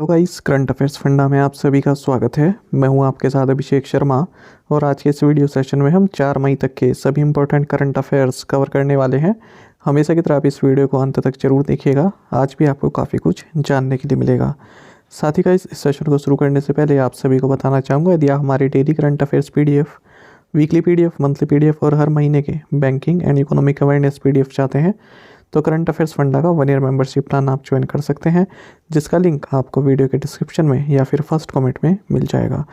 तो guys, current affairs funda में आप सभी का स्वागत है। मैं हूं आपके साथ अभिषेक शर्मा और आज के इस वीडियो सेशन में हम 4 मई तक के सभी इंपॉर्टेंट करंट अफेयर्स कवर करने वाले हैं। हमेशा की तरह आप इस वीडियो को अंत तक जरूर देखिएगा। आज भी आपको काफ़ी कुछ जानने के लिए मिलेगा। साथ ही गाइस, इस सेशन को शुरू करने से पहले आप सभी को बताना चाहूँगा, यदि आप हमारे daily current affairs PDF, weekly PDF, monthly PDF और हर महीने के banking and economic awareness PDF चाहते हैं तो करंट अफेयर्स फंडा का 1 ईयर मेंबरशिप प्लान आप ज्वाइन कर सकते हैं, जिसका लिंक आपको वीडियो के डिस्क्रिप्शन में या फिर फर्स्ट कमेंट में मिल जाएगा।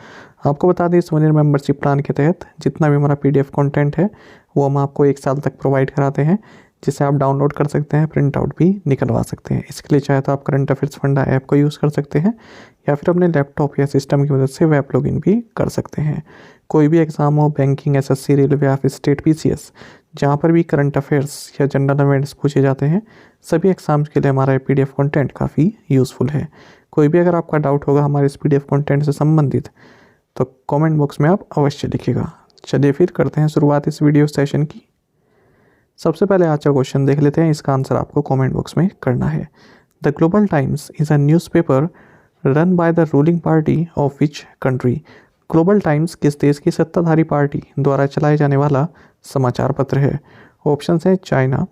आपको बता दें, इस 1 ईयर मेंबरशिप प्लान के तहत जितना भी हमारा PDF कंटेंट है वो हम आपको 1 साल तक प्रोवाइड कराते हैं, जिसे आप डाउनलोड कर सकते हैं, प्रिंट आउट भी निकलवा सकते हैं। इसके लिए चाहे तो आप करंट अफेयर्स फंडा ऐप को यूज़ कर सकते हैं या फिर अपने लैपटॉप या सिस्टम की मदद से वेब लॉगिन भी कर सकते हैं। कोई भी एग्ज़ाम हो, बैंकिंग, SSC, रेलवे या फिर स्टेट PCS, जहाँ पर भी करंट अफेयर्स या जनरल अवेयरनेस पूछे जाते हैं, सभी एग्ज़ाम्स के लिए हमारा PDF कंटेंट काफ़ी यूज़फुल है। कोई भी अगर आपका डाउट होगा हमारे इस PDF कंटेंट से संबंधित तो कमेंट बॉक्स में आप अवश्य लिखिएगा। चलिए फिर करते हैं शुरुआत इस वीडियो सेशन की। सबसे पहले आज का क्वेश्चन देख लेते हैं, इसका आंसर आपको कमेंट बॉक्स में करना है। The global times is a newspaper run by the ruling party of which country. Global times किस देश की सत्ताधारी पार्टी द्वारा चलाए जाने वाला समाचार पत्र है? ऑप्शंस हैं चाइना,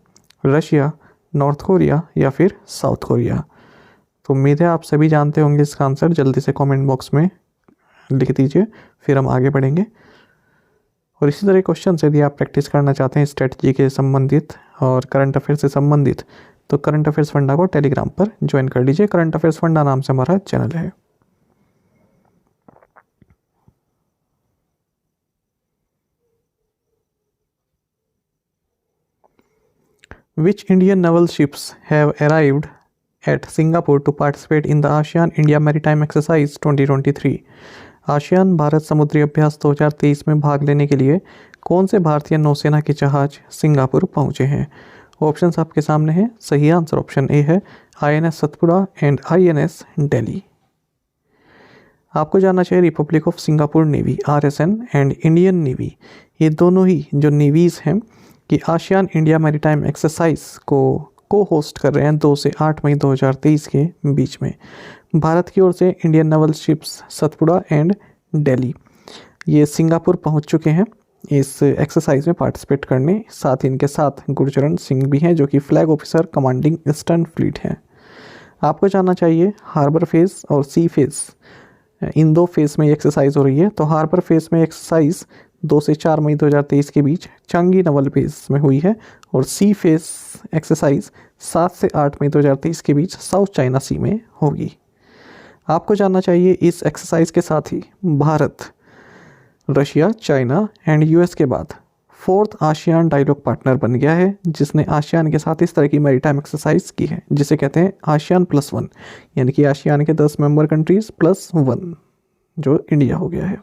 रशिया, नॉर्थ कोरिया या फिर साउथ कोरिया। तो उम्मीद है आप सभी जानते होंगे इसका आंसर। जल्दी से कमेंट बॉक्स में लिख दीजिए, फिर हम आगे बढ़ेंगे। और इसी तरह क्वेश्चन यदि आप प्रैक्टिस करना चाहते हैं स्ट्रेटजी के संबंधित और करंट अफेयर से संबंधित, तो करंट अफेयर्स फंडा को टेलीग्राम पर ज्वाइन कर लीजिए। करंट अफेयर्स फंडा नाम से हमारा चैनल है। Which Indian naval ships have arrived at Singapore to participate in the ASEAN India Maritime Exercise 2023? ASEAN Bharat समुद्री अभ्यास 2023 में भाग लेने के लिए कौन से भारतीय नौसेना के जहाज सिंगापुर पहुंचे हैं? ऑप्शंस आपके सामने हैं। सही आंसर ऑप्शन ए है, INS Satpura and INS Delhi. आपको जानना चाहिए Republic of Singapore navy RSN and Indian navy, ये दोनों ही जो नेवीज़ हैं कि आसियान इंडिया मैरीटाइम एक्सरसाइज को होस्ट कर रहे हैं 2 से 8 मई 2023 के बीच में। भारत की ओर से Indian naval ships Satpura and Delhi ये सिंगापुर पहुंच चुके हैं इस एक्सरसाइज में पार्टिसिपेट करने। साथ ही इनके साथ गुरचरण सिंह भी हैं जो कि flag officer commanding eastern fleet हैं। आपको जानना चाहिए हार्बर फेज और सी फेज, इन 2 फेज में एक्सरसाइज हो रही है। तो हार्बर फेज में एक्सरसाइज 2 से 4 मई 2023 के बीच चांगी नवल फेज में हुई है और सी फेज एक्सरसाइज 7 से 8 मई 2023 के बीच साउथ चाइना सी में होगी। आपको जानना चाहिए इस एक्सरसाइज के साथ ही Bharat Russia, China and US के बाद 4th आसियान डायलॉग पार्टनर बन गया है, जिसने आसियान के साथ इस तरह की मैरीटाइम एक्सरसाइज की है, जिसे कहते हैं आसियान +1, यानी कि आसियान के 10 मेंबर कंट्रीज +1 जो इंडिया हो गया है।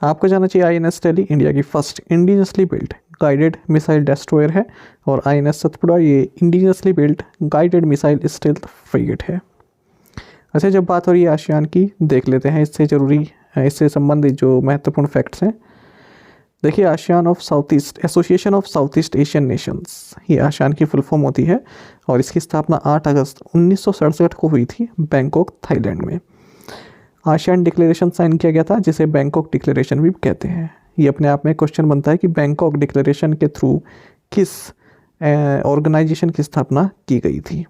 आपको जानना चाहिए INS दिल्ली इंडिया की first indigenously built guided missile destroyer है और INS सतपुड़ा ये indigenously built guided missile stealth frigate है। अच्छा, जब बात हो रही है आसियान की, देख लेते हैं इससे संबंधित जो महत्वपूर्ण फैक्ट्स हैं। देखिए, ASEAN of south east association of south east Asian Nations, ये आसियान की फुल फॉर्म होती है और इसकी स्थापना 8 अगस्त 1967 को हुई थी बैंकॉक, थाईलैंड में। आसियान डिक्लेरेशन साइन किया गया था, जिसे बैंकॉक डिक्लेरेशन भी कहते हैं। ये अपने आप में क्वेश्चन बनता है कि बैंकॉक डिक्लेरेशन के थ्रू किस ऑर्गेनाइजेशन की स्थापना की गई थी?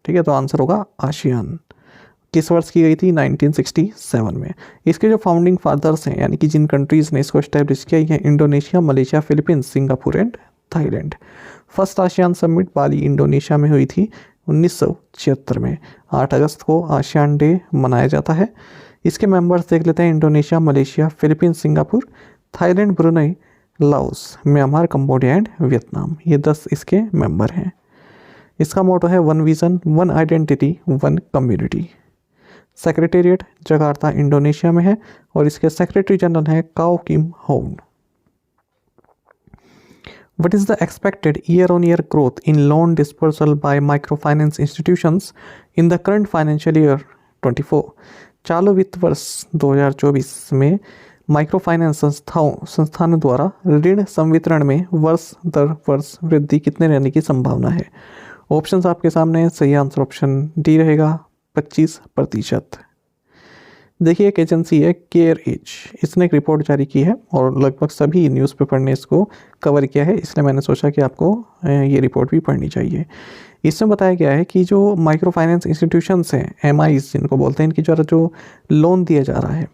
ठीक है, तो आंसर होगा आसियान। किस वर्ष की गई थी? 1967 में। इसके जो फाउंडिंग फादर्स हैं, यानी कि जिन कंट्रीज़ ने इसको इस्टेब्लिश किया, ये Indonesia, Malaysia, Philippines, Singapore and Thailand. First ASEAN summit Bali, Indonesia में हुई थी 1976 में। 8 अगस्त को आसियान डे मनाया जाता है। इसके मेंबर्स देख लेते हैं। Indonesia, Malaysia, Philippines, Singapore, Thailand, Brunei, Laos, Myanmar, Cambodia and Vietnam, ये 10 इसके मेंबर हैं। इसका मोटो है 1 vision, 1 identity, 1 community. Secretariat Jakarta, Indonesia में है और इसके सेक्रेटरी जनरल हैं काओ किम होन। What is the expected year-on-year growth in loan dispersal by microfinance institutions in the current financial year 24? चालू वित्त वर्ष 2024 में माइक्रो फाइनेंस संस्थानों द्वारा ऋण संवितरण में वर्ष दर वर्ष वृद्धि कितने रहने की संभावना है? ऑप्शंस आपके सामने हैं। सही आंसर ऑप्शन डी रहेगा 25%। देखिए एक एजेंसी है केयर एज, इसने एक रिपोर्ट जारी की है और लगभग सभी न्यूज़पेपर ने इसको कवर किया है, इसलिए मैंने सोचा कि आपको ये रिपोर्ट भी पढ़नी चाहिए। इसमें बताया गया है कि जो माइक्रो फाइनेंस इंस्टीट्यूशंस हैं, एमआईज जिनको बोलते हैं, इनकी जो लोन दिया जा रहा है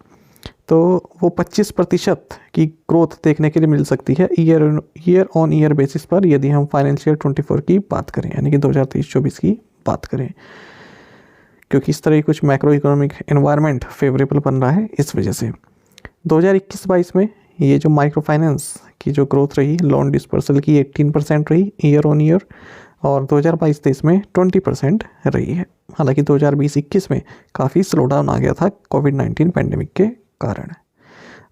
तो वो 25% की ग्रोथ देखने के लिए मिल सकती है ईयर ऑन ईयर बेसिस पर, यदि हम फाइनेंशियल 24 की बात करें, यानी कि 2023-24 की बात करें, क्योंकि इस तरह की कुछ मैक्रो इकोनॉमिक एनवायरनमेंट फेवरेबल बन रहा है इस वजह से। 2021-22 में ये जो माइक्रो फाइनेंस की जो ग्रोथ रही लोन डिस्पर्सल की 18% रही ईयर ऑन ईयर, और 2022-23 में 20% रही है। हालांकि 2020-21 में काफ़ी स्लो डाउन आ गया था कोविड-19 पैंडेमिक के कारण।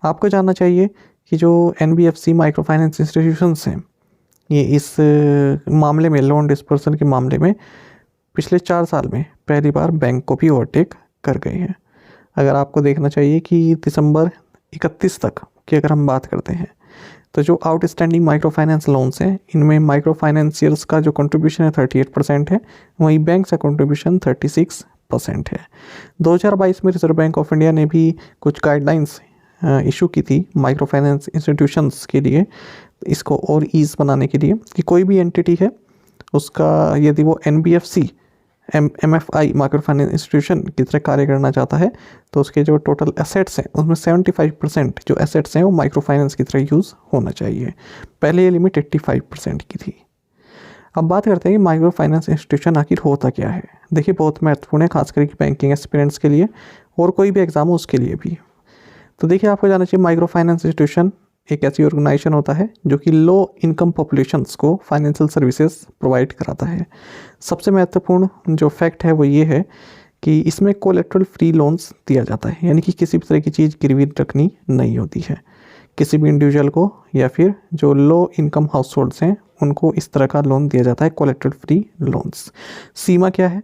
आपको जानना चाहिए कि जो एनबीएफसी माइक्रो फाइनेंस इंस्टीट्यूशंस हैं, ये इस मामले में, लोन डिस्पर्सल के मामले में पिछले 4 साल में पहली बार बैंक को भी ओवरटेक कर गए हैं। अगर आपको देखना चाहिए कि दिसंबर 31 तक की अगर हम बात करते हैं, तो जो आउटस्टैंडिंग माइक्रो फाइनेंस लोन्स हैं, इनमें माइक्रो फाइनेंशियर्स का जो कंट्रीब्यूशन है 38% है, वहीं बैंक का कंट्रीब्यूशन 36% है। 2022 में रिजर्व बैंक ऑफ इंडिया ने भी कुछ गाइडलाइंस इशू की थी माइक्रो फाइनेंस इंस्टीट्यूशंस के लिए, इसको और ईज़ बनाने के लिए कि कोई भी एंटिटी है उसका, यदि वो NBFC MFI micro finance institution की तरह कार्य करना चाहता है, तो उसके जो टोटल एसेट्स हैं उसमें 75% जो एसेट्स हैं वो माइक्रो फाइनेंस की तरह यूज़ होना चाहिए। पहले ये लिमिट 85% की थी। अब बात करते हैं कि माइक्रो फाइनेंस इंस्टीट्यूशन आखिर होता क्या है। देखिए बहुत महत्वपूर्ण है, खास करके बैंकिंग एस्पिरेंट्स के लिए और कोई भी एग्ज़ाम हो उसके लिए भी। तो देखिए आपको जानना चाहिए माइक्रो फाइनेंस इंस्टीट्यूशन एक ऐसी ऑर्गेनाइजेशन होता है जो कि लो इनकम पॉपुलेशंस को फाइनेंशियल सर्विसेज प्रोवाइड कराता है। सबसे महत्वपूर्ण जो फैक्ट है वो ये है कि इसमें कोलेटरल फ्री लोन्स दिया जाता है, यानी कि किसी भी तरह की चीज़ गिरवी रखनी नहीं होती है किसी भी इंडिविजुअल को, या फिर जो लो इनकम हाउस होल्ड्स हैं उनको इस तरह का लोन दिया जाता है, कोलेटरल फ्री लोन्स। सीमा क्या है,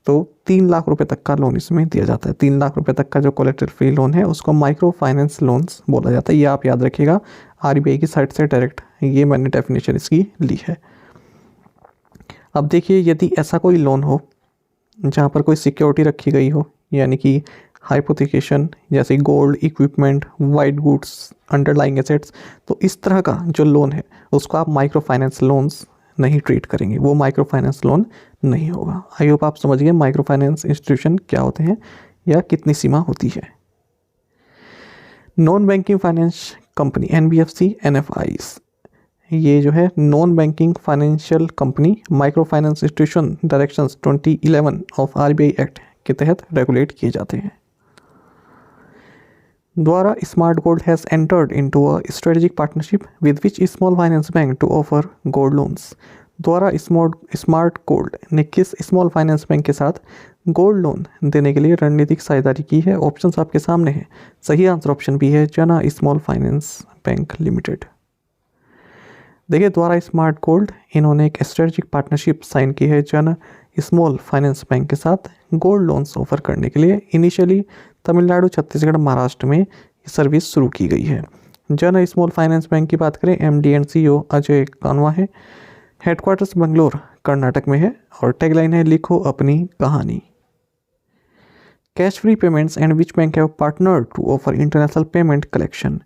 तो 3 लाख रुपए तक का लोन इसमें दिया जाता है। 3 लाख रुपए तक का जो कोलेटरल फ्री लोन है उसको माइक्रो फाइनेंस लोन्स बोला जाता है। ये आप याद रखिएगा, आरबीआई की साइट से डायरेक्ट ये मैंने डेफिनेशन इसकी ली है। अब देखिए यदि ऐसा कोई लोन हो जहाँ पर कोई सिक्योरिटी रखी गई हो, यानी कि हाइपोथिकेशन जैसे gold, equipment, white goods, underlying assets, तो इस तरह का जो लोन है उसको आप माइक्रो फाइनेंस लोन्स नहीं ट्रीट करेंगे, वो माइक्रो फाइनेंस लोन नहीं होगा। आई होप आप समझ गए माइक्रो फाइनेंस इंस्टीट्यूशन क्या होते हैं या कितनी सीमा होती है। Non banking finance company NBFC NFIs, ये जो है non banking financial company micro finance institution directions 2011 of RBI act के तहत रेगुलेट किए जाते हैं। द्वारा smart gold has entered into a strategic partnership with which small finance bank to offer gold loans. द्वारा स्मार्ट गोल्ड ने किस small finance bank के साथ गोल्ड लोन देने के लिए रणनीतिक साझेदारी की है? ऑप्शंस आपके सामने हैं। सही आंसर ऑप्शन बी है, जना स्मॉल फाइनेंस बैंक लिमिटेड। देखिए द्वारा स्मार्ट गोल्ड इन्होंने एक स्ट्रेटेजिक पार्टनरशिप साइन की है जन स्मॉल फाइनेंस बैंक के साथ गोल्ड लोन्स ऑफर करने के लिए। इनिशियली तमिलनाडु, छत्तीसगढ़, महाराष्ट्र में ये सर्विस शुरू की गई है। जन स्मॉल फाइनेंस बैंक की बात करें, एमडी एंड सीईओ अजय कानवा है। हेडक्वार्टर्स बंगलोर कर्नाटक में है और टैगलाइन है, लिखो अपनी कहानी। Cashfree payments and which bank have partnered to offer international payment collection.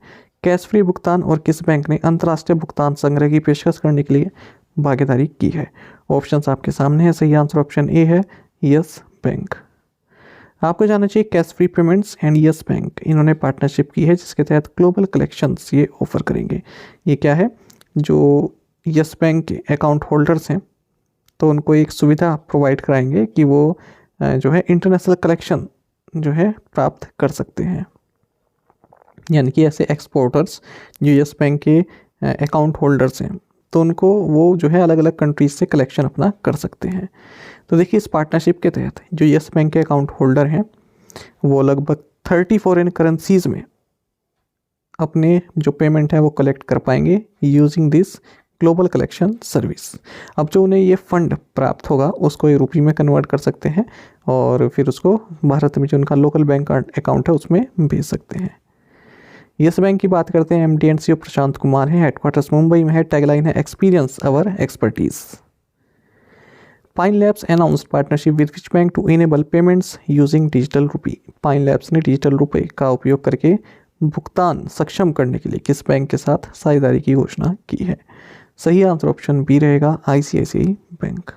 Cashfree भुगतान और किस बैंक ने अंतर्राष्ट्रीय भुगतान संग्रह की पेशकश करने के लिए भागीदारी की है? ऑप्शंस आपके सामने है। सही आंसर ऑप्शन ए है, यस बैंक। आपको जानना चाहिए cash free payments and yes bank इन्होंने पार्टनरशिप की है जिसके तहत ग्लोबल कलेक्शंस ये ऑफर करेंगे। ये क्या है, जो यस बैंक के अकाउंट होल्डर्स हैं तो उनको एक सुविधा प्रोवाइड कराएंगे कि वो जो है इंटरनेशनल कलेक्शन जो है प्राप्त कर सकते हैं। यानी कि ऐसे एक्सपोर्टर्स जो यस बैंक के अकाउंट होल्डर्स हैं तो उनको वो जो है अलग अलग कंट्रीज से कलेक्शन अपना कर सकते हैं। तो देखिए इस पार्टनरशिप के तहत जो यस बैंक के अकाउंट होल्डर हैं वो लगभग 30 फॉरेन करेंसीज में अपने जो पेमेंट है वो कलेक्ट कर पाएंगे using this global collection service. अब जो उन्हें ये फंड प्राप्त होगा उसको ये रुपये में कन्वर्ट कर सकते हैं और फिर उसको भारत में जो उनका लोकल बैंक अकाउंट है उसमें भेज सकते हैं। यस बैंक की बात करते हैं, MD and CEO Prashant Kumar है। हेडक्वार्टर्स मुंबई में है। टैगलाइन है, experience our expertise. Pine Labs announced partnership with which bank to enable payments using digital rupee. Pine Labs ने डिजिटल रुपए का उपयोग करके भुगतान सक्षम करने के लिए किस बैंक के साथ साझेदारी की घोषणा की है? सही आंसर ऑप्शन बी रहेगा, आईसीआईसीआई बैंक।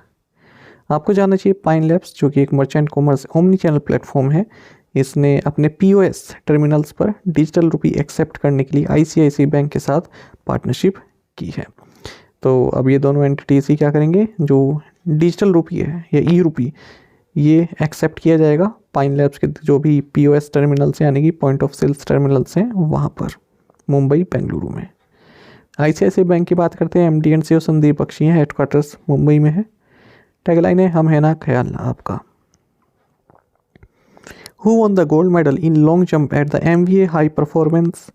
आपको जानना चाहिए पाइन लैब्स जो कि एक merchant commerce omni channel platform है, इसने अपने पीओएस टर्मिनल्स पर डिजिटल रुपी एक्सेप्ट करने के लिए आईसीआईसीआई बैंक के साथ पार्टनरशिप की है। तो अब ये दोनों एंटिटीज ही क्या करेंगे, जो डिजिटल रुपी है या ई रुपी, ये एक्सेप्ट किया जाएगा पाइन लैब्स के जो भी पीओएस टर्मिनल्स हैं, यानी कि पॉइंट ऑफ सेल्स टर्मिनल्स हैं वहाँ पर मुंबई बेंगलुरु में। आईसीआईसीआई बैंक की बात करते हैं, MD and CEO Sandeep Bakshi हैं, हेडक्वार्टर्स मुंबई में है। टैगलाइन है, हम है ना ख्याल ना आपका। Who won the gold medal in long jump at the MVA High Performance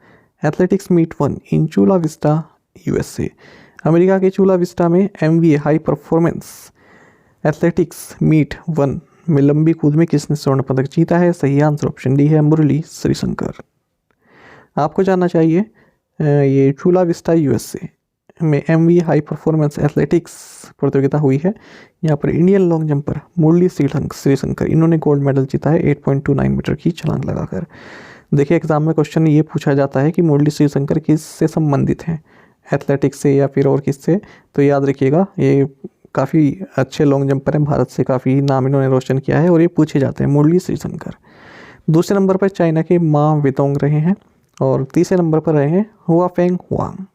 Athletics Meet 1 in Chula Vista, USA? America के चूला विस्टा में MVA high performance athletics meet 1 में लंबी कूद में किसने स्वर्ण पदक जीता है? सही आंसर ऑप्शन डी है, मुरली श्रीशंकर। आपको जानना चाहिए ये चूला विस्टा यूएसए में MVA हाई परफॉर्मेंस एथलेटिक्स प्रतियोगिता हुई है। यहाँ पर इंडियन लॉन्ग जंपर मुरली श्रीशंकर, इन्होंने गोल्ड मेडल जीता है 8.29 मीटर की छलांग लगाकर। देखिए एग्जाम में क्वेश्चन ये पूछा जाता है कि मुरली श्रीशंकर किससे संबंधित हैं, एथलेटिक्स से या फिर और किससे? तो याद रखिएगा ये काफ़ी अच्छे लॉन्ग जंपर हैं, भारत से काफ़ी नाम इन्होंने रोशन किया है और ये पूछे जाते हैं मुरली श्रीशंकर। दूसरे नंबर पर चाइना के मा वितोंग रहे हैं और तीसरे नंबर पर रहे हैं हुआफेंग हुआंग,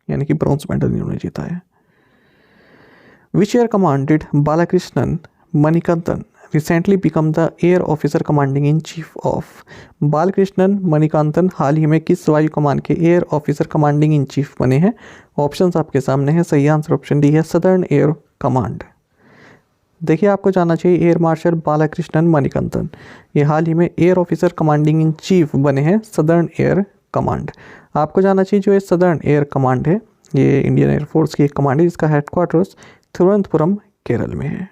यानी कि ब्रॉन्ज मेडल इन्होंने जीता है। Which air command did Balakrishnan Manikantan recently become the air officer commanding in chief of? Balakrishnan Manikantan हाल ही में किस वायु कमान के air officer commanding in chief बने हैं? ऑप्शंस आपके सामने हैं, सही आंसर ऑप्शन डी है, सदर्न एयर कमांड। देखिए आपको जानना चाहिए एयर मार्शल बालाकृष्णन मणिकांतन ये हाल ही में air officer commanding in chief बने हैं सदर्न एयर कमांड। आपको जानना चाहिए जो ये सदर्न एयर कमांड है ये इंडियन एयरफोर्स की एक कमांड है जिसका हेडक्वार्टर्स तिरुवनंतपुरम केरल में है।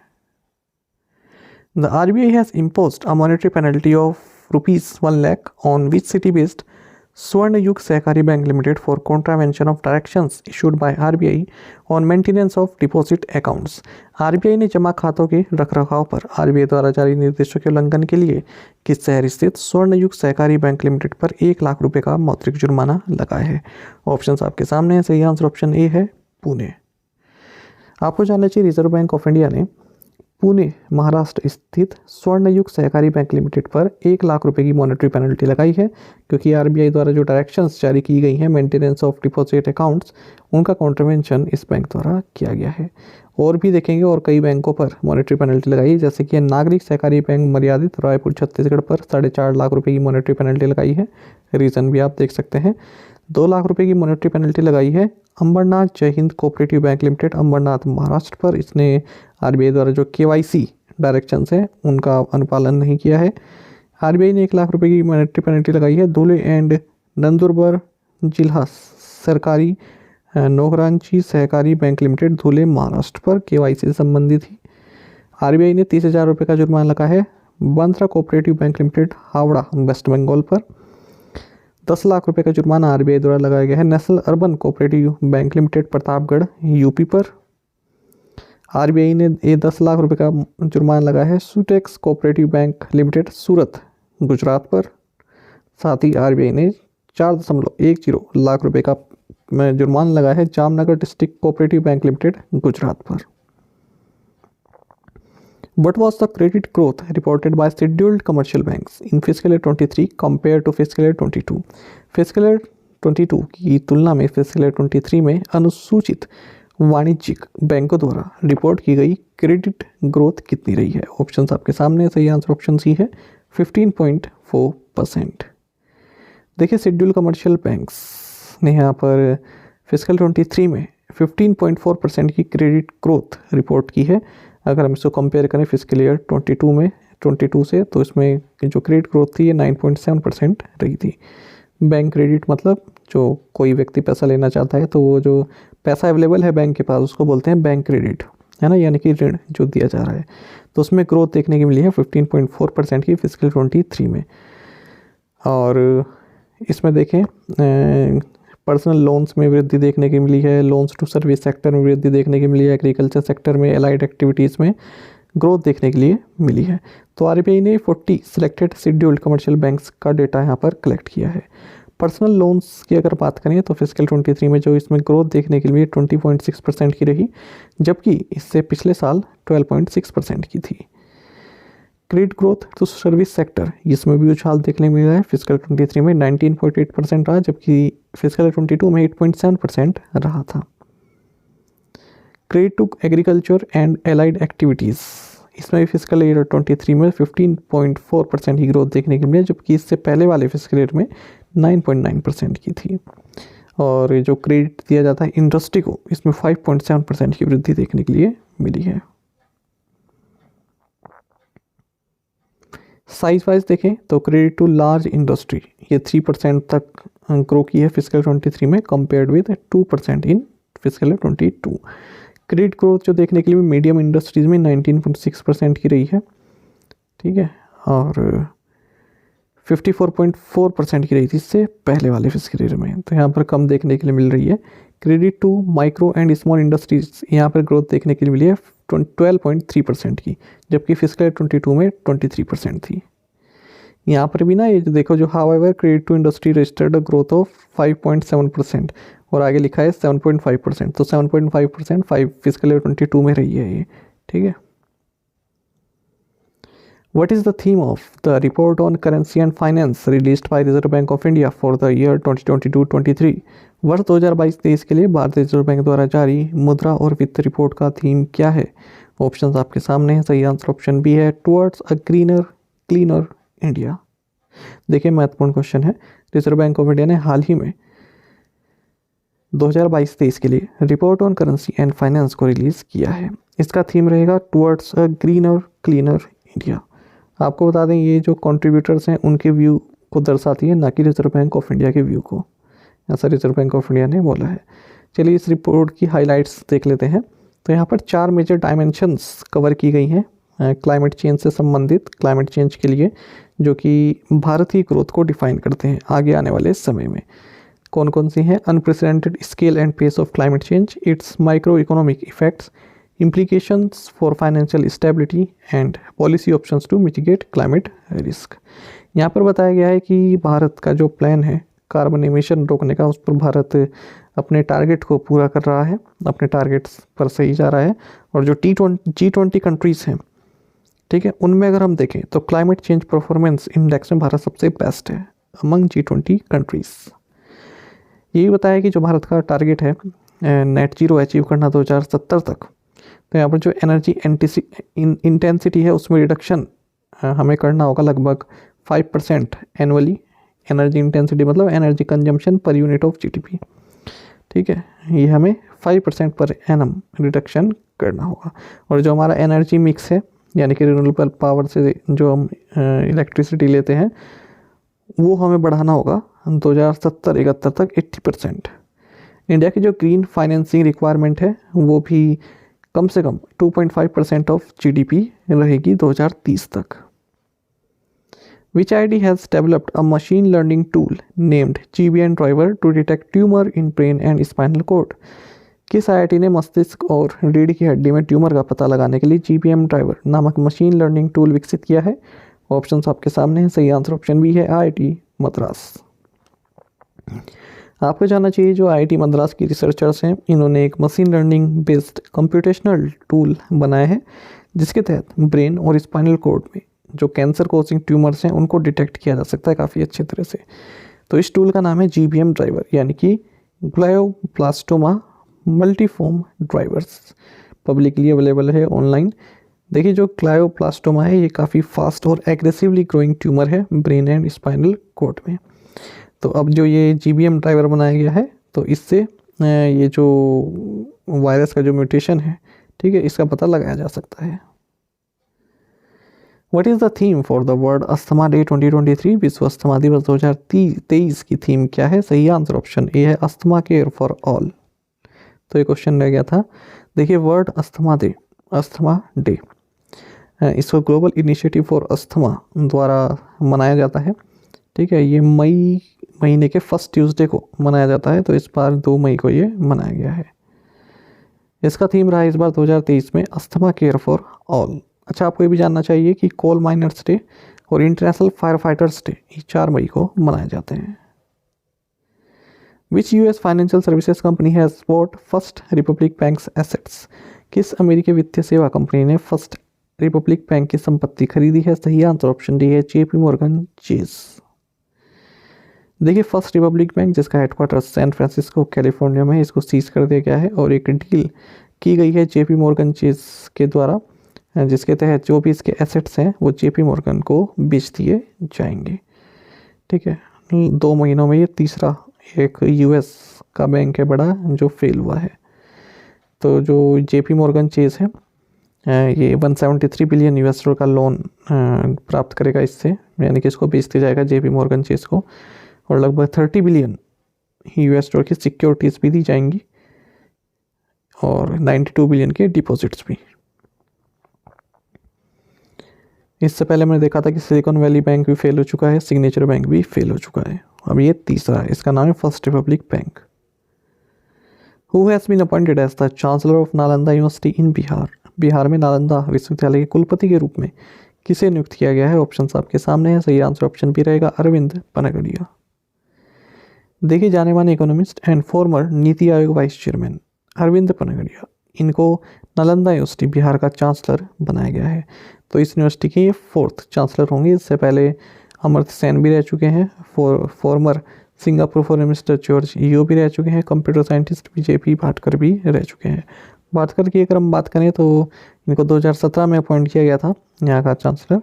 The RBI has imposed a monetary penalty of ₹1 lakh on which city-based Swarnayug Sahakari Bank Limited for contravention of directions issued by RBI on maintenance of deposit accounts? RBI ने जमा खातों के रखरखाव पर RBI द्वारा जारी निर्देशों के उल्लंघन के लिए किस शहर स्थित स्वर्णयुग सहकारी बैंक लिमिटेड पर 1 लाख रुपए का मौद्रिक जुर्माना लगाया है? ऑप्शंस आपके सामने हैं, सही आंसर ऑप्शन ए है, पुणे। आपको जानना चाहिए रिजर्व बैंक ऑफ इंडिया ने पुणे महाराष्ट्र स्थित स्वर्णयुग सहकारी बैंक लिमिटेड पर 1 लाख रुपए की मॉनेटरी पेनल्टी लगाई है क्योंकि आरबीआई द्वारा जो डायरेक्शंस जारी की गई हैं मेंटेनेंस ऑफ डिपॉजिट अकाउंट्स उनका कॉन्ट्रीवेंशन इस बैंक द्वारा किया गया है। और भी देखेंगे और कई बैंकों पर मॉनेटरी पेनल्टी लगाई है, जैसे कि नागरिक सहकारी बैंक मर्यादित रायपुर छत्तीसगढ़ पर 4.5 लाख रुपए की मॉनेटरी पेनल्टी लगाई है। रीज़न भी आप देख सकते हैं। 2 लाख रुपए की मॉनेटरी पेनल्टी लगाई है Ambernath Jai Hind cooperative bank limited Ambernath Maharashtra पर। इसने आरबीआई द्वारा जो केवाईसी डायरेक्शंस हैं उनका अनुपालन नहीं किया है। आरबीआई ने 1 लाख रुपए की मॉनेटरी पेनल्टी लगाई है धुले एंड नंदुरबार जिला सरकारी नौकरांची सहकारी बैंक लिमिटेड धुले महाराष्ट्र पर केवाईसी से संबंधित ही। आरबीआई ने 30,000 रुपये का जुर्माना लगाया है Bandra cooperative bank limited Howrah West Bengal पर। 10 लाख रुपए का जुर्माना आरबीआई द्वारा लगाया गया है national urban cooperative bank limited Pratapgarh UP पर। आरबीआई ने ये 10 लाख रुपए का जुर्माना लगाया है सुटेक्स cooperative bank limited Surat Gujarat पर। साथ ही आरबीआई ने 4.10 लाख रुपए का जुर्माना लगाया है Jamnagar district cooperative bank limited Gujarat पर। What was the credit growth reported by scheduled commercial banks in fiscal year 23 compared to fiscal year 22? fiscal year 22 की तुलना में fiscal year 23 में अनुसूचित वाणिज्यिक बैंकों द्वारा रिपोर्ट की गई क्रेडिट ग्रोथ कितनी रही है? ऑप्शंस आपके सामने, सही आंसर ऑप्शन सी है 15.4%। देखिए शेड्यूल कमर्शियल बैंक्स ने यहाँ पर फिजिकल 23 में 15.4% की क्रेडिट ग्रोथ रिपोर्ट की है। अगर हम इसको कंपेयर करें फिजिकल ईयर 22 से तो इसमें जो क्रेडिट ग्रोथ थी ये 9.7% रही थी। बैंक क्रेडिट मतलब जो कोई व्यक्ति पैसा लेना चाहता है तो वो जो पैसा अवेलेबल है बैंक के पास उसको बोलते हैं बैंक क्रेडिट, है ना, यानी कि ऋण जो दिया जा रहा है। तो उसमें ग्रोथ देखने की मिली है 15.4% की फिजिकल 23 में। और इसमें देखें पर्सनल लोन्स में वृद्धि देखने की मिली है, लोन्स टू सर्विस सेक्टर में वृद्धि देखने की मिली है, एग्रीकल्चर सेक्टर में, एलाइड एक्टिविटीज़ में ग्रोथ देखने के लिए मिली है। तो आरबीआई ने 40 सिलेक्टेड शेड्यूल्ड कमर्शियल बैंक्स का डेटा यहाँ पर कलेक्ट किया है। पर्सनल लोन्स की अगर बात करें तो फिजिकल 23 में जो इसमें ग्रोथ देखने के लिए 20.6% की रही, जबकि इससे पिछले साल 12.6% की थी। क्रेडिट ग्रोथ तो सर्विस सेक्टर, इसमें भी उछाल देखने को मिला है। फिजिकल 23 में 19.8% रहा, जबकि फिजिकल 22 में 8.7% रहा था। Credit to agriculture and allied activities, इसमें भी फिजिकल ईयर 23 में 15.4% की ग्रोथ देखने को मिली, जबकि इससे पहले वाले फिजिकल ईयर में 9.9% की थी। और जो क्रेडिट दिया जाता है इंडस्ट्री को, इसमें 5.7% की वृद्धि देखने के लिए मिली है। साइज वाइज देखें तो क्रेडिट टू लार्ज इंडस्ट्री ये 3% तक ग्रो की है फिजिकल 23 में, compared with 2% in physical 22। Credit growth जो देखने के लिए मीडियम इंडस्ट्रीज में 19.6% की रही है, ठीक है, और 54.4% की रही थी इससे पहले वाले फिजिकल ईयर में, तो यहाँ पर कम देखने के लिए मिल रही है। Credit to micro and small industries, यहाँ पर ग्रोथ देखने के लिए मिली है 12.3% की, जबकि फिजिकल 22 में 23% थी। यहाँ पर भी ना ये जो देखो, जो however credit to industry registered growth of 5.7% और आगे लिखा है 7.5%, तो 7.5% फिजिकल 22 में रही है ये, ठीक है। What is the theme of the report on currency and finance released by Reserve Bank of India for the year 2022-23? वर्ष 2022-23 के लिए भारतीय रिजर्व बैंक द्वारा जारी मुद्रा और वित्त रिपोर्ट का थीम क्या है? ऑप्शंस आपके सामने हैं। सही आंसर ऑप्शन बी है, towards a greener cleaner India. देखिए महत्वपूर्ण क्वेश्चन है। रिजर्व बैंक ऑफ इंडिया ने हाल ही में 2022-23 के लिए report on currency and finance को रिलीज़ किया है। इसका थीम रहेगा towards a greener cleaner India. आपको बता दें ये जो कंट्रीब्यूटर्स हैं उनके व्यू को दर्शाती है, ना कि रिजर्व बैंक ऑफ इंडिया के व्यू को, ऐसा रिजर्व बैंक ऑफ इंडिया ने बोला है। चलिए इस रिपोर्ट की हाइलाइट्स देख लेते हैं। तो यहाँ पर 4 मेजर डायमेंशंस कवर की गई हैं क्लाइमेट चेंज से संबंधित, क्लाइमेट चेंज के लिए, जो कि भारत की ग्रोथ को डिफाइन करते हैं आगे आने वाले समय में। कौन कौन सी हैं? Unprecedented scale and pace of climate change, its micro economic effects, implications for financial stability and policy options to mitigate climate risk। यहाँ पर बताया गया है कि भारत का जो प्लान है कार्बन एमिशन रोकने का, उस पर भारत अपने टारगेट को पूरा कर रहा है, अपने टारगेट्स पर सही जा रहा है। और जो G20 कंट्रीज़ हैं, ठीक है, उनमें अगर हम देखें तो क्लाइमेट चेंज परफॉर्मेंस इंडेक्स में भारत सबसे बेस्ट है अमंग G20 कंट्रीज़। यही बताया कि जो भारत का टारगेट है नेट जीरो अचीव करना 2070 तक, तो यहाँ पर जो एनर्जी इंटेंसिटी है उसमें रिडक्शन हमें करना होगा लगभग 5% एनुअली। एनर्जी इंटेंसिटी मतलब energy consumption per unit of GDP, ठीक है, ये हमें 5% पर एनम रिडक्शन करना होगा। और जो हमारा एनर्जी मिक्स है, यानी कि रिन्यूएबल पावर से जो हम इलेक्ट्रिसिटी लेते हैं, वो हमें बढ़ाना होगा 2070-71 तक 80%। इंडिया की जो ग्रीन फाइनेंसिंग रिक्वायरमेंट है वो भी कम से कम 2.5% ऑफ जीडीपी रहेगी 2030 तक। Which ID has developed a machine learning tool named GBM driver to detect tumor in brain and spinal cord? किस IIT ने मस्तिष्क और रीढ़ की हड्डी में ट्यूमर का पता लगाने के लिए GBM ड्राइवर नामक मशीन लर्निंग टूल विकसित किया है? ऑप्शंस आपके सामने हैं। सही आंसर ऑप्शन बी है, IIT मद्रास। आपको जानना चाहिए जो IIT मद्रास की रिसर्चर्स हैं, इन्होंने एक machine learning based computational tool बनाया है, जिसके तहत ब्रेन और स्पाइनल कॉर्ड में जो कैंसर कोजिंग ट्यूमर्स हैं उनको डिटेक्ट किया जा सकता है काफ़ी अच्छी तरह से। तो इस टूल का नाम है GBM ड्राइवर, यानी कि ग्लायोब्लास्टोमा मल्टीफॉर्म ड्राइवर्स। पब्लिकली अवेलेबल है ऑनलाइन। देखिए जो ग्लायोब्लास्टोमा है ये काफ़ी फास्ट और एग्रेसिवली ग्रोइंग ट्यूमर है ब्रेन एंड स्पाइनल कॉर्ड में। तो अब जो ये GBM ड्राइवर बनाया गया है, तो इससे ये जो वायरस का जो म्यूटेशन है, ठीक है, इसका पता लगाया जा सकता है। What is the theme for the world asthma day 2023? विश्व अस्थमा दिवस 2023 की थीम क्या है? सही आंसर ऑप्शन ए है, अस्थमा केयर फॉर ऑल। तो ये क्वेश्चन रह गया था। देखिए वर्ल्ड अस्थमा डे इसको ग्लोबल इनिशिएटिव फॉर अस्थमा द्वारा मनाया जाता है, ठीक है। ये मई महीने के फर्स्ट ट्यूसडे को मनाया जाता है, तो इस बार 2 मई को ये मनाया गया है। इसका थीम रहा इस बार 2023 में अस्थमा केयर फॉर ऑल। अच्छा, आपको ये भी जानना चाहिए कि कोल माइनर्स डे और इंटरनेशनल फायर फाइटर्स डे ये 4 मई को मनाए जाते हैं। Which US financial services company has bought First Republic Bank's assets? किस अमेरिकी वित्तीय सेवा कंपनी ने फर्स्ट रिपब्लिक बैंक की संपत्ति खरीदी है? सही आंसर ऑप्शन डी है जेपी मॉर्गन चेज। देखिए, फर्स्ट रिपब्लिक बैंक जिसका हेडक्वार्टर सैन फ्रांसिस्को कैलिफोर्निया में है, इसको सीज कर दिया गया है और एक डील की गई है जेपी मॉर्गन चेज के द्वारा, जिसके तहत जो भी इसके एसेट्स हैं वो जेपी मॉर्गन को बेच दिए जाएंगे। ठीक है, 2 महीनों में ये तीसरा एक यूएस का बैंक है बड़ा जो फेल हुआ है। तो जो जेपी मॉर्गन चेज है ये 173 बिलियन यूएस डॉलर का लोन प्राप्त करेगा इससे, यानी कि इसको बेच दिया जाएगा जेपी मॉर्गन चेज को, और लगभग 30 बिलियन यूएस डॉलर की सिक्योरिटीज़ भी दी जाएंगी और 92 बिलियन के डिपॉजिट्स भी। इससे पहले मैंने देखा था कि सिलिकॉन वैली बैंक भी फेल हो चुका है, सिग्नेचर बैंक भी फेल हो चुका है। अब ये तीसरा है, इसका नाम है First Republic Bank. Who has been appointed as the chancellor of Nalanda University in Bihar? Bihar में नालंदा विश्वविद्यालय के कुलपति के रूप में किसे नियुक्त किया गया है? ऑप्शन आपके सामने है, सही आंसर ऑप्शन बी रहेगा अरविंद पनगड़िया। देखिए, जाने माने economist and farmer NITI Aayog vice chairman Arvind Panagariya, इनको नालंदा यूनिवर्सिटी बिहार का चांसलर बनाया गया है। तो इस यूनिवर्सिटी के ये 4th चांसलर होंगे। इससे पहले अमर्त्य सेन भी रह चुके हैं, former Singapore foreign minister George Yeo भी रह चुके हैं, कंप्यूटर साइंटिस्ट जेपी भाटकर भी रह चुके हैं। भाटकर की अगर हम बात करें तो इनको 2017 में अपॉइंट किया गया था यहाँ का चांसलर।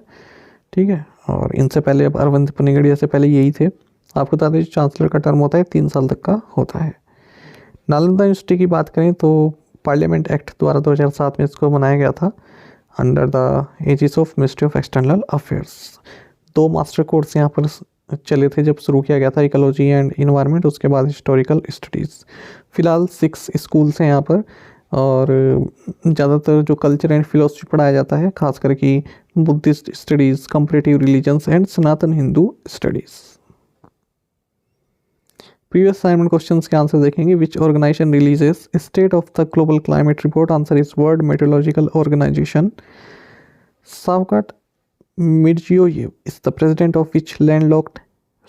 ठीक है, और इनसे पहले अब अरविंद पनगड़िया से पहले यही थे। आपको बता दें चांसलर का टर्म होता है 3 साल तक का होता है। नालंदा यूनिवर्सिटी की बात करें तो पार्लियामेंट एक्ट द्वारा 2007 में इसको बनाया गया था under the aegis of ministry of external affairs. 2 master course यहाँ पर चले थे जब शुरू किया गया था, इकोलॉजी एंड इन्वायरमेंट, उसके बाद हिस्टोरिकल स्टडीज़। फिलहाल 6 स्कूल्स हैं यहाँ पर और ज़्यादातर जो कल्चर एंड फिलोसफी पढ़ाया जाता है, खास करके Buddhist studies, comparative religions and Sanatan Hindu studies. Previous assignment questions के आंसर देखेंगे। Which organisation releases state of the global climate report? Answer is world meteorological organisation. Shavkat Mirziyoyev is the president of which landlocked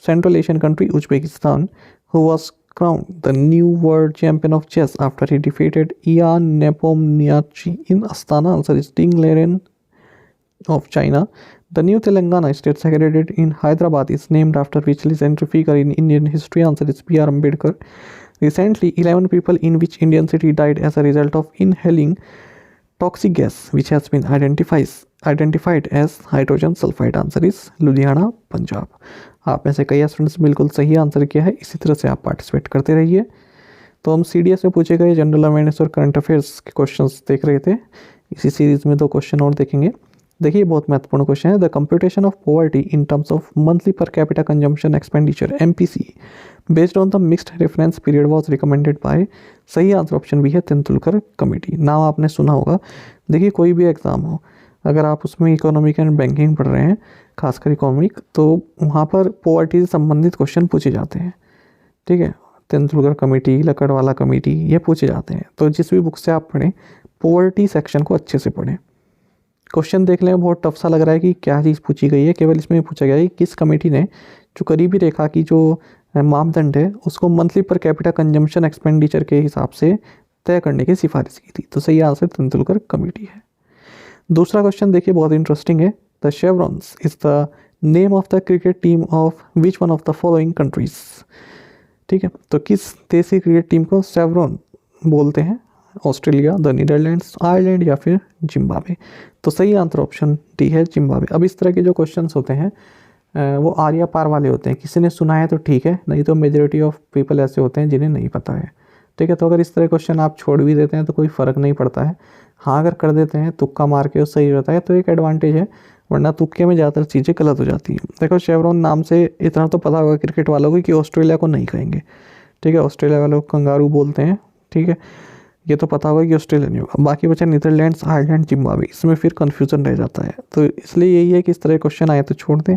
Central Asian country? Uzbekistan, who was crowned the new world champion of chess after he defeated Ian Nepomniachtchi in Astana? Answer is Ding Liren of China. The new Telangana state secretariat in Hyderabad is named after which legendary figure in Indian history? Answer is B.R. Ambedkar. Recently, 11 people in which Indian city died as a result of inhaling toxic gas which has been identified as hydrogen sulfide? Answer is Ludhiana, Punjab. आप में से कई students बिल्कुल सही answer किया है। इसी तरह से आप पार्टिसिपेट करते रहिए। तो हम CDS में पूछे गए जनरल अवेयरनेस और करंट अफेयर्स के क्वेश्चंस देख रहे थे। इसी सीरीज में 2 क्वेश्चन और देखेंगे। देखिए, बहुत महत्वपूर्ण क्वेश्चन है। The computation of poverty in terms of monthly per capita consumption expenditure MPC based on the mixed reference period was recommended by? सही आंसर ऑप्शन भी है तेंदुलकर कमेटी। नाम आपने सुना होगा। देखिए, कोई भी एग्ज़ाम हो, अगर आप उसमें इकोनॉमिक एंड बैंकिंग पढ़ रहे हैं, खासकर इकोनॉमिक, तो वहाँ पर पॉवर्टी से संबंधित क्वेश्चन पूछे जाते हैं। ठीक है, तेंदुलकर कमेटी, लकड़वाला कमेटी, ये पूछे जाते हैं। तो जिस भी बुक से आप पढ़ें, पॉवर्टी सेक्शन को अच्छे से पढ़ें। क्वेश्चन देख लें, बहुत टफ सा लग रहा है कि क्या चीज़ पूछी गई है। केवल इसमें पूछा गया है कि किस कमेटी ने जो करीबी रेखा की जो मापदंड है उसको monthly per capita consumption expenditure के हिसाब से तय करने की सिफारिश की थी। तो सही आंसर तेंदुलकर कमेटी है। दूसरा क्वेश्चन देखिए, बहुत इंटरेस्टिंग है। The Chevrons is the name of the cricket team of which one of the following countries? ठीक है, तो किस देश की क्रिकेट टीम को शेवरॉन बोलते हैं? ऑस्ट्रेलिया, द नीदरलैंड्स, आयरलैंड या फिर जिम्बाब्वे? तो सही आंसर ऑप्शन डी है जिम्बाब्वे। अब इस तरह के जो क्वेश्चंस होते हैं वो आर या पार वाले होते हैं। किसी ने सुना है तो ठीक है, नहीं तो मेजॉरिटी ऑफ पीपल ऐसे होते हैं जिन्हें नहीं पता है। ठीक है, तो अगर इस तरह क्वेश्चन आप छोड़ भी देते हैं तो कोई फ़र्क नहीं पड़ता है। हाँ, अगर कर देते हैं, तुक्का मार के वो सही रहता है तो एक एडवांटेज है, वरना तुक्के में ज़्यादातर चीज़ें गलत हो जाती हैं। देखो, शेवरॉन नाम से इतना तो पता होगा क्रिकेट वालों को कि ऑस्ट्रेलिया को नहीं कहेंगे। ठीक है, ऑस्ट्रेलिया वालों को कंगारू बोलते हैं। ठीक है, ये तो पता होगा कि ऑस्ट्रेलिया नहीं होगा। बाकी बचा नीदरलैंड्स, आयरलैंड, जिम्बाब्वे, इसमें फिर कन्फ्यूज़न रह जाता है। तो इसलिए यही है कि इस तरह क्वेश्चन आए तो छोड़ दें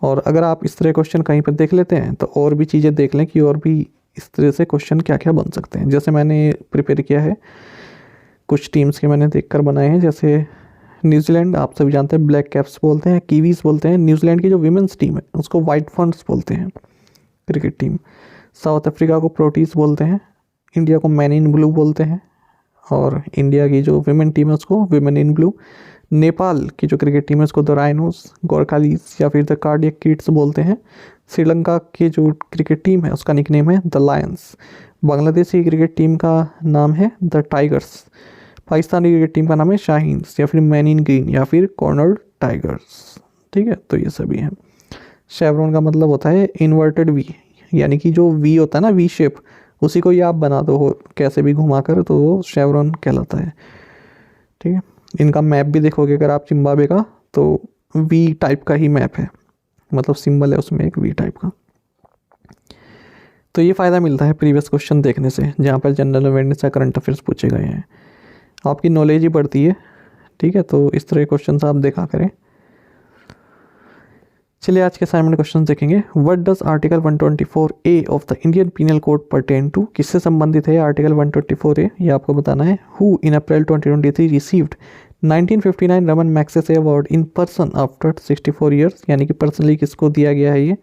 और अगर आप इस तरह क्वेश्चन कहीं पर देख लेते हैं तो और भी चीज़ें देख लें कि और भी इस तरह से क्वेश्चन क्या क्या बन सकते हैं। जैसे मैंने प्रिपेयर किया है, कुछ टीम्स के मैंने देखकर बनाए हैं। जैसे न्यूजीलैंड, आप सभी जानते हैं ब्लैक कैप्स बोलते हैं, कीवीज़ बोलते हैं। न्यूजीलैंड की जो विमेंस टीम है उसको वाइट फॉन्ट्स बोलते हैं, क्रिकेट टीम। साउथ अफ्रीका को प्रोटीज बोलते हैं। इंडिया को मैन इन ब्लू बोलते हैं, और इंडिया की जो विमेन टीम है उसको विमेन इन ब्लू। नेपाल की जो क्रिकेट टीम है उसको द राइनोस, गोरखालीज या फिर द कार्डियक किड्स बोलते हैं। श्रीलंका की जो क्रिकेट टीम है उसका निकनेम है द लायंस। बांग्लादेश की क्रिकेट टीम का नाम है the tigers. Pakistani cricket team का नाम है शाहीन्स या फिर मैन इन ग्रीन या फिर कॉर्नर्ड टाइगर्स। ठीक है, तो ये सभी हैं। शेवरॉन का मतलब होता है इन्वर्टेड वी, यानी कि जो वी होता है ना, वी शेप, उसी को ये आप बना दो हो कैसे भी घुमा कर, तो वो शेवरॉन कहलाता है। ठीक है, इनका मैप भी देखोगे अगर आप जिम्बाब्वे का, तो वी टाइप का ही मैप है, मतलब सिंबल है उसमें एक वी टाइप का। तो ये फ़ायदा मिलता है प्रीवियस क्वेश्चन देखने से, जहाँ पर जनरल अवेयरनेस या करंट अफेयर्स पूछे गए हैं, आपकी नॉलेज ही बढ़ती है। ठीक है, तो इस तरह के क्वेश्चन आप देखा करें। चलिए आज के असाइनमेंट क्वेश्चन देखेंगे। What does article 124A of the Indian penal code pertain to, किससे संबंधित है आर्टिकल 124A, ये आपको बताना है। Who in April 2023 received 1959 Raman Magsaysay award in person after 64 years, यानी कि पर्सनली किसको दिया गया है ये,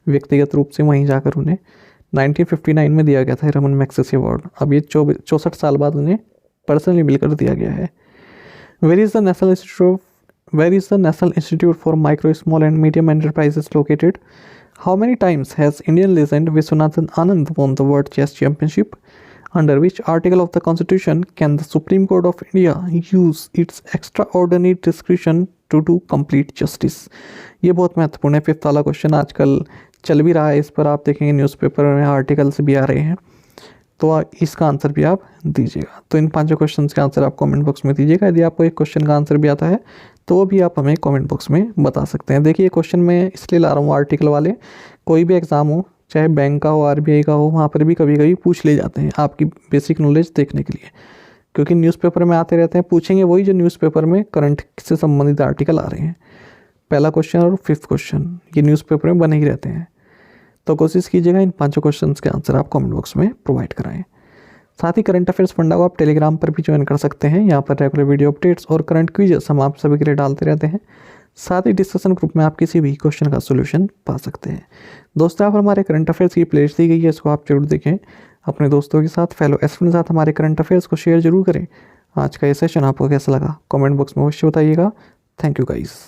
व्यक्तिगत रूप से वहीं जाकर उन्हें 1959 में दिया गया था रमन मैग्सेसे अवार्ड। अब ये 64 साल बाद उन्हें पर्सनली मिलकर दिया गया है। Where is the National Institute for Micro, Small and Medium Enterprises located? How many times has Indian legend Viswanathan Anand won the World Chess Championship? Under which article of the Constitution can the Supreme Court of India use its extraordinary discretion to do complete justice? ये बहुत महत्वपूर्ण है। 5th वाला question आजकल चल भी रहा है, इस पर आप देखेंगे न्यूज़पेपर में आर्टिकल्स भी आ रहे हैं, तो इसका आंसर भी आप दीजिएगा। तो इन 5 क्वेश्चन के आंसर आप कमेंट बॉक्स में दीजिएगा। यदि आपको एक क्वेश्चन का आंसर भी आता है तो वो भी आप हमें कमेंट बॉक्स में बता सकते हैं। देखिए क्वेश्चन मैं इसलिए ला रहा हूँ आर्टिकल वाले, कोई भी एग्ज़ाम हो, चाहे बैंक का हो, आरबीआई का हो, वहाँ पर भी कभी कभी पूछ ले जाते हैं आपकी बेसिक नॉलेज देखने के लिए, क्योंकि न्यूज़पेपर में आते रहते हैं। पूछेंगे वही जो न्यूज़पेपर में करंट से संबंधित आर्टिकल आ रहे हैं। पहला क्वेश्चन और 5th क्वेश्चन ये न्यूज़पेपर में बने ही रहते हैं। तो कोशिश कीजिएगा इन 5 क्वेश्चन के आंसर आप कमेंट बॉक्स में प्रोवाइड कराएं। साथ ही करंट अफेयर्स फंडा को आप टेलीग्राम पर भी ज्वाइन कर सकते हैं। यहाँ पर रेगुलर वीडियो अपडेट्स और करंट क्विजेस हम आप सभी के लिए डालते रहते हैं। साथ ही डिस्कशन ग्रुप में आप किसी भी क्वेश्चन का सोल्यूशन पा सकते हैं। दोस्तों, आप हमारे करंट अफेयर्स की प्लेलिस्ट दी गई है, इसको आप जरूर देखें। अपने दोस्तों के साथ, फेलो एस्टूडेंट के साथ हमारे करंट अफेयर्स को शेयर जरूर करें। आज का ये सेशन आपको कैसा लगा कमेंट बॉक्स में अवश्य बताइएगा। Thank you guys.